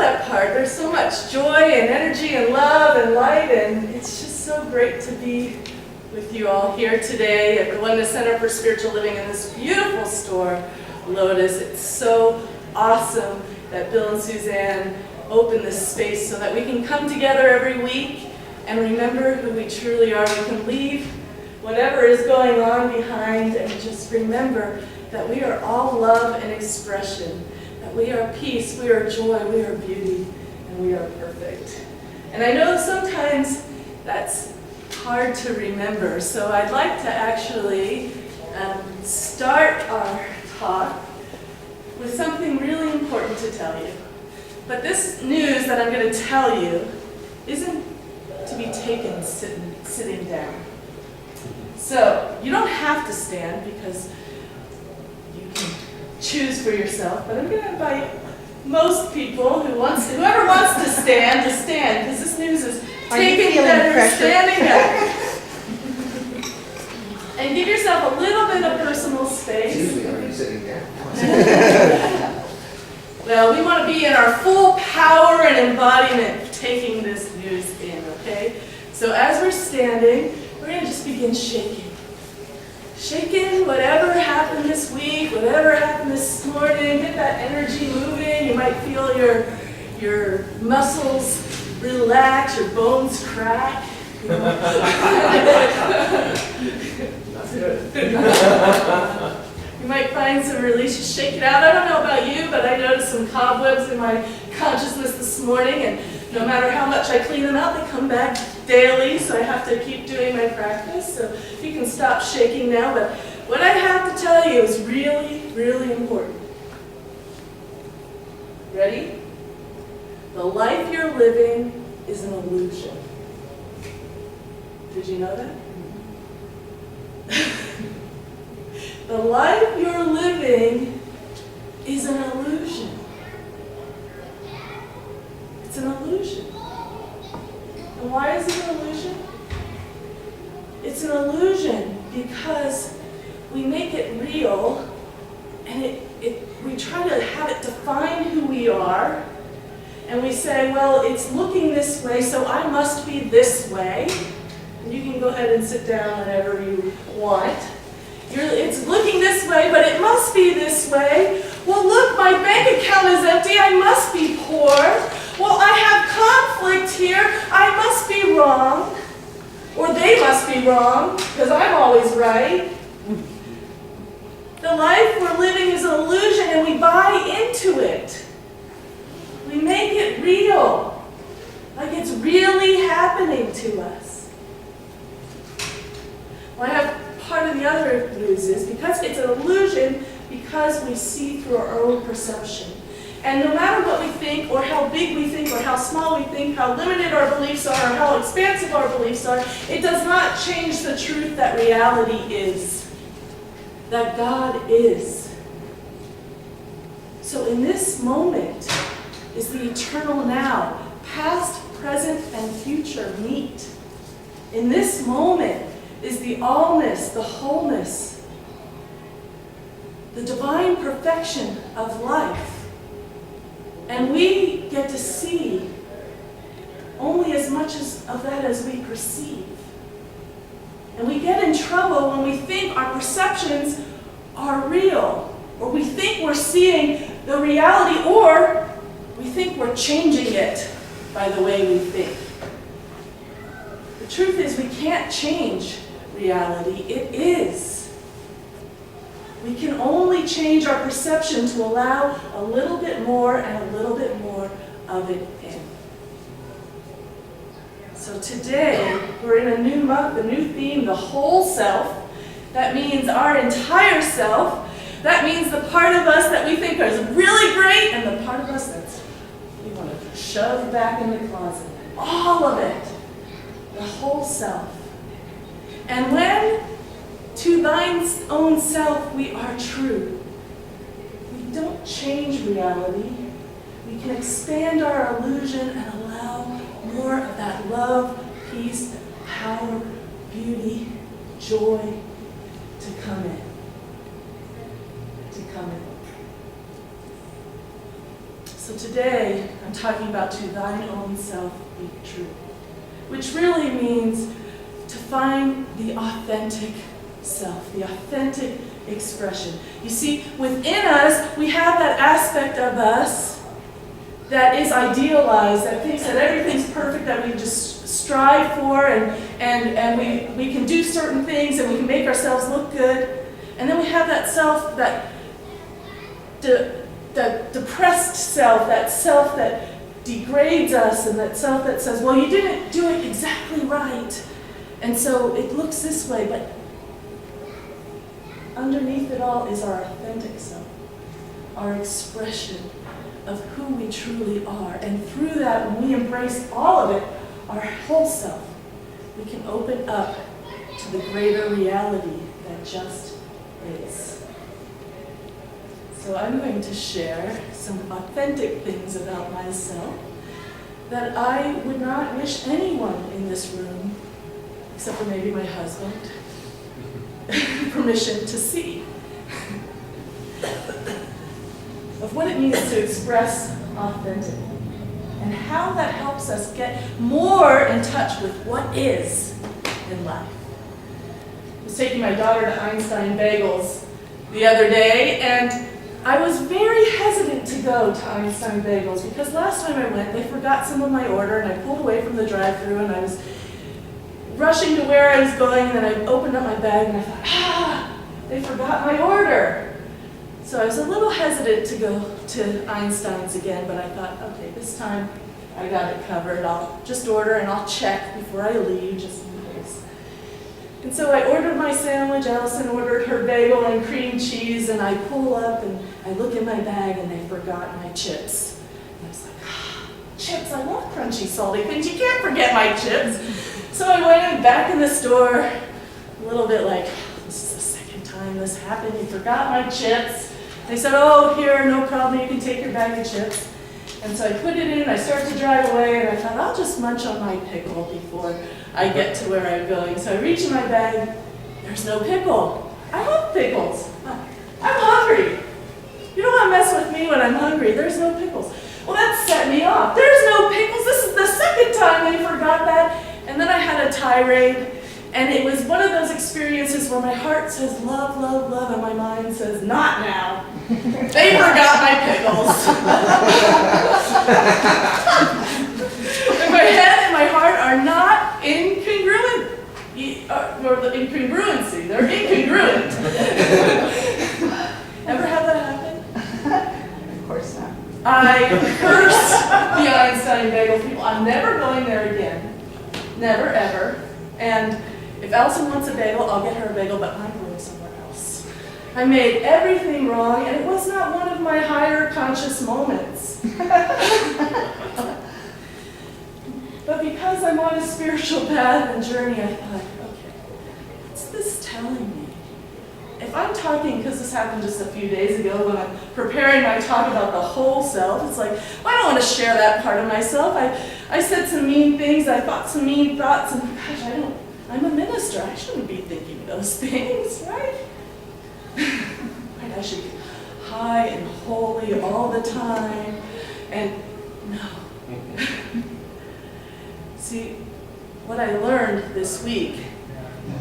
that part. There's so much joy and energy and love and light, and it's just so great to be with you all here today at the Oneness Center for Spiritual Living in this beautiful store, Lotus. It's so awesome that Bill and Suzanne opened this space so that we can come together every week and remember who we truly are. We can leave whatever is going on behind and just remember that we are all love and expression, that we are peace, we are joy, we are beauty, and we are perfect. And I know sometimes that's hard to remember, so I'd like to actually start our talk with something really important to tell you. But this news that I'm going to tell you isn't to be taken sitting down. So you don't have to stand because you can choose for yourself, but I'm going to invite most people whoever wants to stand, because this news is taking better standing up. And give yourself a little bit of personal space. Usually I'm sitting down. Well, we want to be in our full power and embodiment of taking this news in, okay? So as we're standing, we're going to just begin shaking. Shaking whatever happened this week, whatever happened this morning. Get that energy moving. You might feel your muscles relax, your bones crack. You know? That's good. You might find some release. Just shake it out. I don't know about you, but I noticed some cobwebs in my consciousness this morning, and no matter how much I clean them out, they come back daily, so I have to keep doing my practice. So you can stop shaking now, but what I have to tell you is really, really important. Ready? The life you're living is an illusion. Did you know that? The life you're living is an illusion. It's an illusion. And why is it an illusion? It's an illusion because we make it real and we try to have it define who we are. And we say, well, it's looking this way, so I must be this way. And you can go ahead and sit down whenever you want. It's looking this way, but it must be this way. Well, look, my bank account is empty. I must be poor. Well, I have conflict here. I must be wrong. Or they must be wrong, because I'm always right. The life we're living is an illusion, and we buy into it. We make it real, like it's really happening to us. Well, I have part of the other news is because it's an illusion, because we see through our own perception. And no matter what we think, or how big we think, or how small we think, how limited our beliefs are, or how expansive our beliefs are, it does not change the truth that reality is, that God is. So in this moment is the eternal now. Past, present, and future meet. In this moment is the allness, the wholeness, the divine perfection of life. And we get to see only as much of that as we perceive. And we get in trouble when we think our perceptions are real, or we think we're seeing the reality, or we think we're changing it by the way we think. The truth is we can't change reality. It is. We can only change our perception to allow a little bit more and a little bit more of it in. So today, we're in a new month, a new theme, the whole self. That means our entire self. That means the part of us that we think is really great and the part of us that we want to shove back in the closet. All of it. The whole self. And when to thine own self we are true, we don't change reality. We can expand our illusion and allow more of that love, peace, power, beauty, joy to come in. To come in. So today, I'm talking about to thine own self be true, which really means to find the authentic self, the authentic expression. You see, within us, we have that aspect of us that is idealized, that thinks that everything's perfect, that we just strive for, and we can do certain things, and we can make ourselves look good. And then we have that self, that depressed self that degrades us, and that self that says, well, you didn't do it exactly right, and so it looks this way, but underneath it all is our authentic self, our expression of who we truly are. And through that, when we embrace all of it, our whole self, we can open up to the greater reality that just is. So I'm going to share some authentic things about myself that I would not wish anyone in this room, except for maybe my husband, permission to see. Of what it means to express authentically, and how that helps us get more in touch with what is in life. I was taking my daughter to Einstein Bagels the other day, and I was very hesitant to go to Einstein Bagels because last time I went, they forgot some of my order, and I pulled away from the drive-thru, and I was rushing to where I was going, and then I opened up my bag, and I thought, they forgot my order. So I was a little hesitant to go to Einstein's again, but I thought, okay, this time I got it covered. I'll just order and I'll check before I leave, just in case. And so I ordered my sandwich, Allison ordered her bagel and cream cheese, and I pull up and I look in my bag and they forgot my chips. And I was like, chips, I love crunchy, salty things. You can't forget my chips. So I went back in the store, a little bit like, this is the second time this happened. You forgot my chips. They said, oh, here, no problem, you can take your bag of chips. And so I put it in, I started to drive away, and I thought, I'll just munch on my pickle before I get to where I'm going. So I reach in my bag, there's no pickle. I love pickles. I'm hungry. You don't want to mess with me when I'm hungry. There's no pickles. Well, that set me off. There's no pickles. This is the second time they forgot that. And then I had a tirade. And it was one of those experiences where my heart says love, love, love, and my mind says not now. They forgot my pickles. And my head and my heart are not incongruent. Or the incongruency, they're incongruent. Ever have that happen? Of course not. I curse the Einstein Bagel people. I'm never going there again. Never, ever. And if Allison wants a bagel, I'll get her a bagel, but I'm going somewhere else. I made everything wrong, and it was not one of my higher conscious moments. But because I'm on a spiritual path and journey, I thought, okay, what's this telling me? If I'm talking, because this happened just a few days ago when I'm preparing my talk about the whole self, it's like, well, I don't want to share that part of myself. I said some mean things, I thought some mean thoughts, and gosh, I'm a minister. I shouldn't be thinking those things, right? Right? I should be high and holy all the time. And no. See, what I learned this week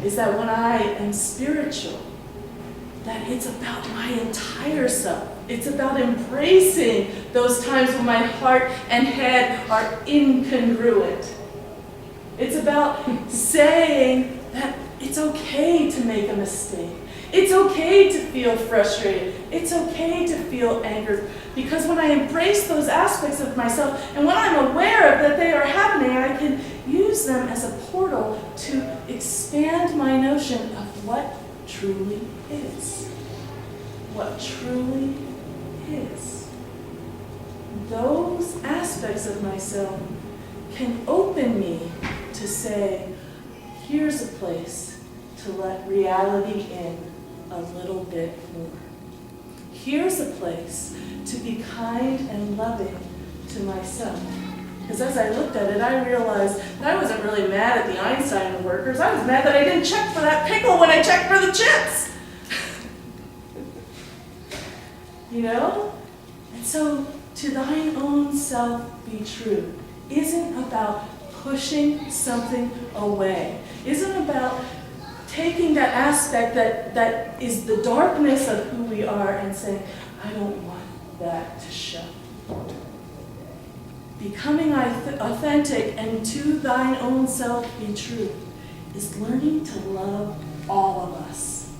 is that when I am spiritual, that it's about my entire self. It's about embracing those times when my heart and head are incongruent. It's about saying that it's okay to make a mistake. It's okay to feel frustrated. It's okay to feel anger. Because when I embrace those aspects of myself, and when I'm aware of that they are happening, I can use them as a portal to expand my notion of what truly is. What truly is. Those aspects of myself can open me to say, here's a place to let reality in a little bit more. Here's a place to be kind and loving to myself. Because as I looked at it, I realized that I wasn't really mad at the Einstein workers. I was mad that I didn't check for that pickle when I checked for the chips. You know? And so to thine own self be true isn't about pushing something away, isn't about taking that aspect that is the darkness of who we are and saying, I don't want that to show. Becoming authentic and to thine own self be true is learning to love all of us.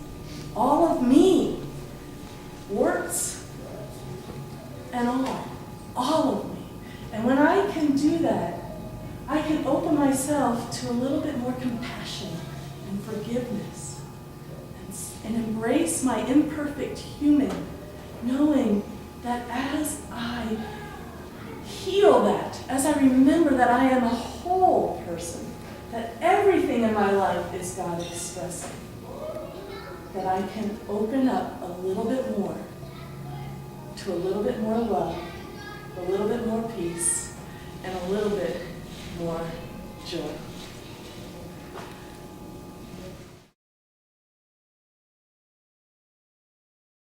All of me. Warts and all of me. And when I can do that, I can open myself to a little bit more compassion and forgiveness and embrace my imperfect human, knowing that as I heal that, as I remember that I am a whole person, that everything in my life is God expressing, that I can open up a little bit more to a little bit more love, a little bit more peace, and a little bit